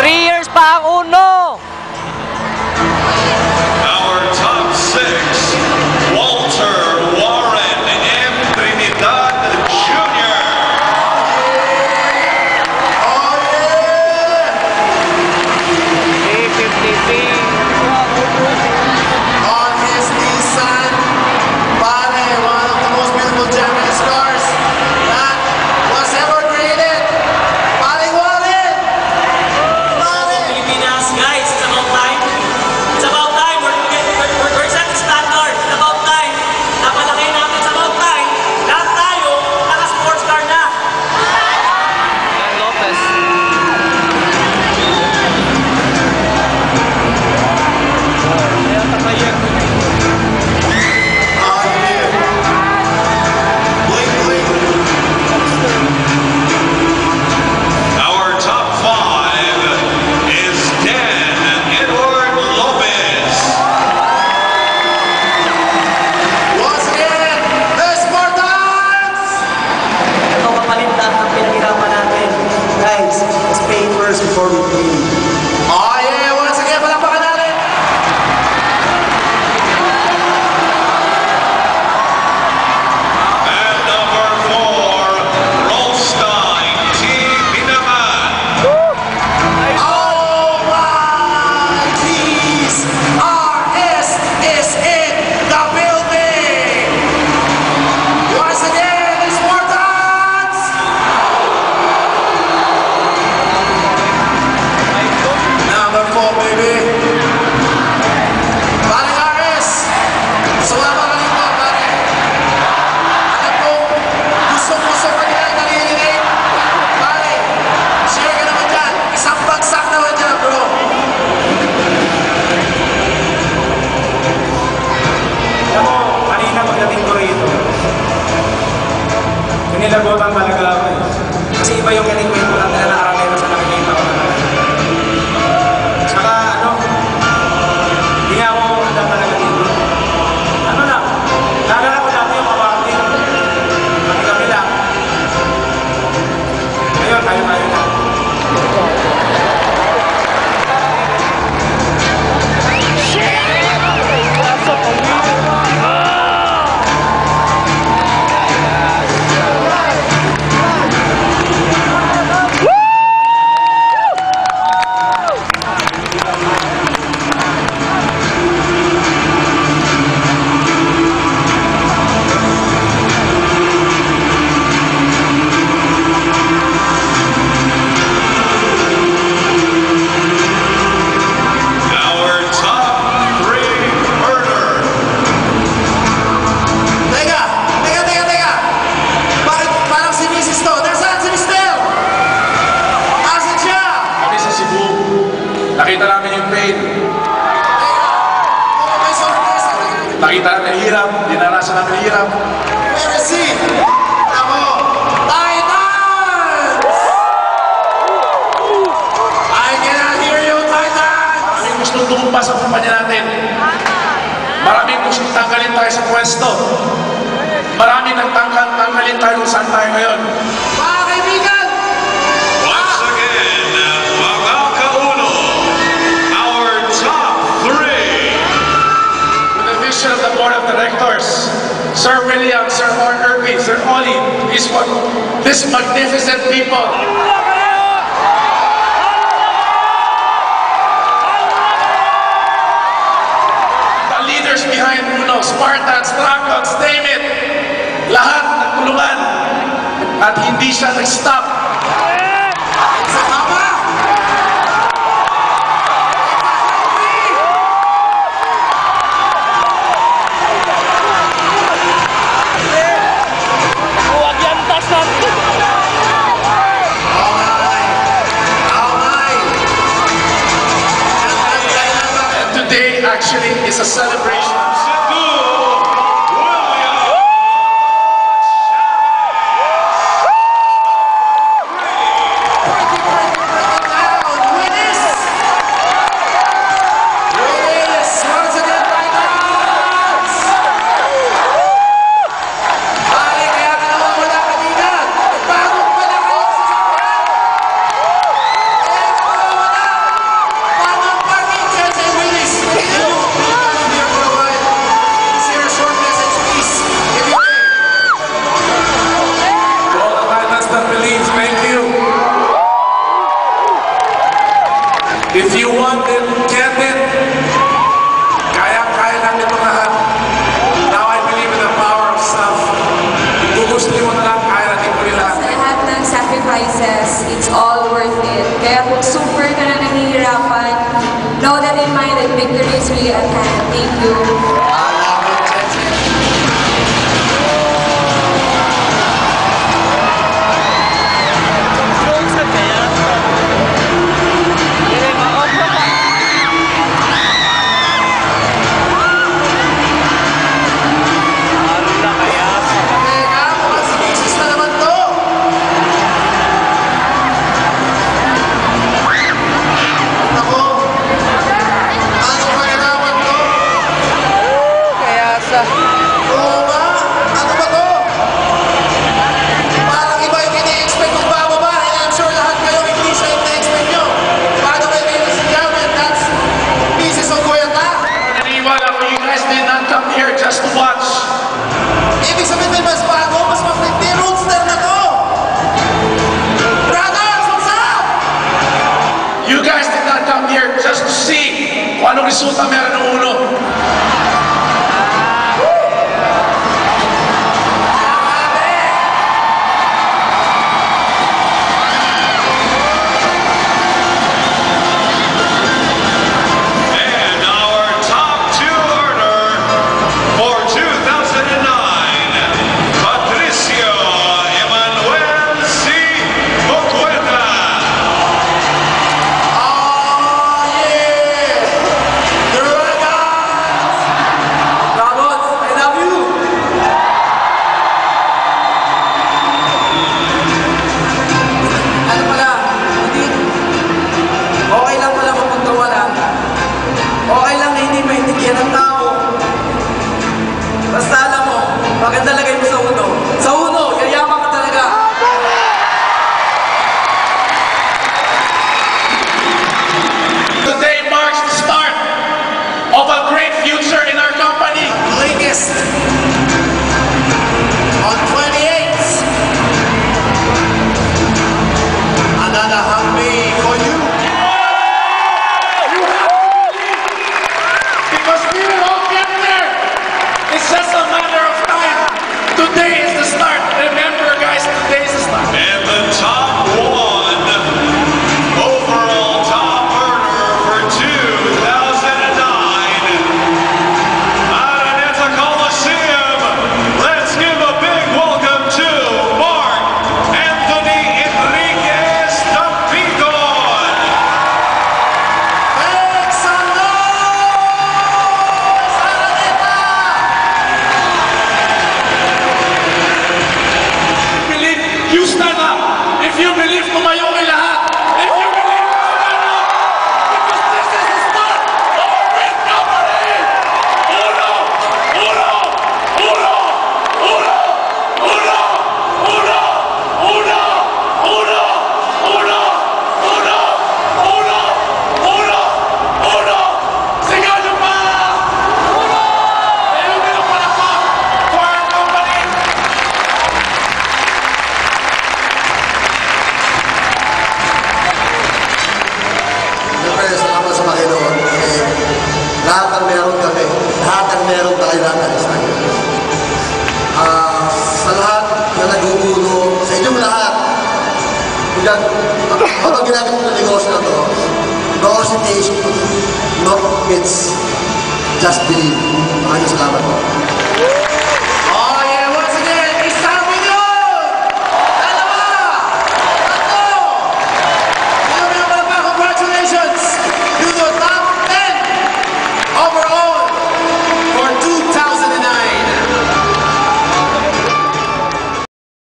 3 years pa ang uno. Our top 6, Walter Warren M. Trinidad Jr. Oh yeah! 350 On his Nissan, pare, one of the most beautiful Japanese cars that was ever created. Pare Warren! Pare! Pilipinas, guys, it's about time. It's about time. We're set the standard. It's about time. Napalaki namin, it's about time. Lahat tayo, naka-sports car na. Dan Lopez. Oh yeah! Blink, blink. Our top 5 is Dan Edward Lopez. Once again, the Spartans! Ito kapalintan ng pinaghirapan natin. Guys, let's pay first before we pay. Oh yeah! Once again, palakpakan natin! And number 4, Rolstein T. Binaman. Oh my! Keys! RS is in the building! Once again, the Spartans! Number 4, baby! Paring RS! Sumama ka dito, pare! Alam ko, gusto ka nila narinig. Pare, share ka naman dyan. Isang bagsak naman dyan, bro. Alam mo, kanina pagdating ko rito, kinilagotan talaga ako eh. Kasi iba yung kinikwento lang nila na arangero sa nakikita ko talaga. Tsaka hindi nga ako handa talaga dito. Ano lang, nagala ko lang yung kaparting. Kami lang. Ngayon, tayo lang. Our top 3 murder. Teka! Bakit parang si Mrs. to? Nasaan si Mister? Asan siya? Kami sa Cebu, nakita namin yung pain. Teka! Mukhang may sorpresa na. Nakita namin yung hirap, dinarasan namin yung hirap. Where is he? Ako! Titans! I cannot hear you, Titans! Maraming gustong tumumpa sa kumpanya natin. Maraming gustong tanggalin tayo sa pwesto. Maraming nagtanggalin tayo kung saan tayo ngayon. Mga kaibigan! Once again, mga kauno, our top 3. With the vision of the board of directors, Sir William, Sir Irving, Sir Ollie, these magnificent people. The leaders behind Uno, Spartans, Dragons, name it. Lahat nagtulungan at hindi siya nag-stop. Sa kama! Huwag yan tas natin. Oh my! And today actually is a celebration. Cebu, William wanted, get it. Kaya namin ito lahat. Now I believe in the power of self. Kung gusto mo na lang, kaya natin ito lahat. Sa lahat ng sacrifices, it's all worth it. Kaya kung super ka na nahihirapan, know that in mind that victory is really at hand. Thank you. Teka, mukhang si Mrs. na naman to. Ako, ano pagkakaman to? Kaya sa... Oo ba? Ano ba to? Parang iba yung ini-expect kong bababa. And I'm sure lahat kayo hindi siya yung na-expect nyo. By the way, ladies and gentlemen, that's Mrs. Okoyata. Naniniwala ko, you guys did not come here just to watch. Ibig sabihin may mas bago, mas mapindi roadster na to. Brothers, what's up? You guys did not come here just to see kung anong resulta meron ng uno. And our top two earner for 2009, Patricio Emmanuel C. Moqueta. Oh, yeah! Dragons! Dragons, I love you! Ano pala, hindi, okay lang pala mapagtawanan. Okay lang na hindi maintindihan ng tao. Basta alam mo, maganda lagay mo sa uno. Sa uno, yayaman ka talaga. Today marks the start of a great future in our company. Latest on 28th. Another happy for you. You have to believe, because we will all get there. It's just a matter of time. Today is the start. Remember, guys, today is the start. And the top one overall top earner for 2009, Araneta Coliseum. Let's give a big welcome to Mark Anthony Enriquez Tampicon. Make some noise, Araneta! Believe, you stand up. If you believe, tumayo kay lahat. If you believe, stand up. Because this is the start of our great company. Uno, uno, uno, uno, uno, uno, uno, uno, uno, uno, uno, uno, uno. Sigaw niyo pa! Uno! Ayun din ang palakpak for our company. Siyempre, salamat sa Panginoon. Kasi lahat ang meron kami. Lahat ang meron tayo natin sa akin. Sa lahat na nag-uuno, sa inyong lahat, kapag ginamit mo ng negosyo na to, no hesitation, no it's just believe. Maraming salamat po.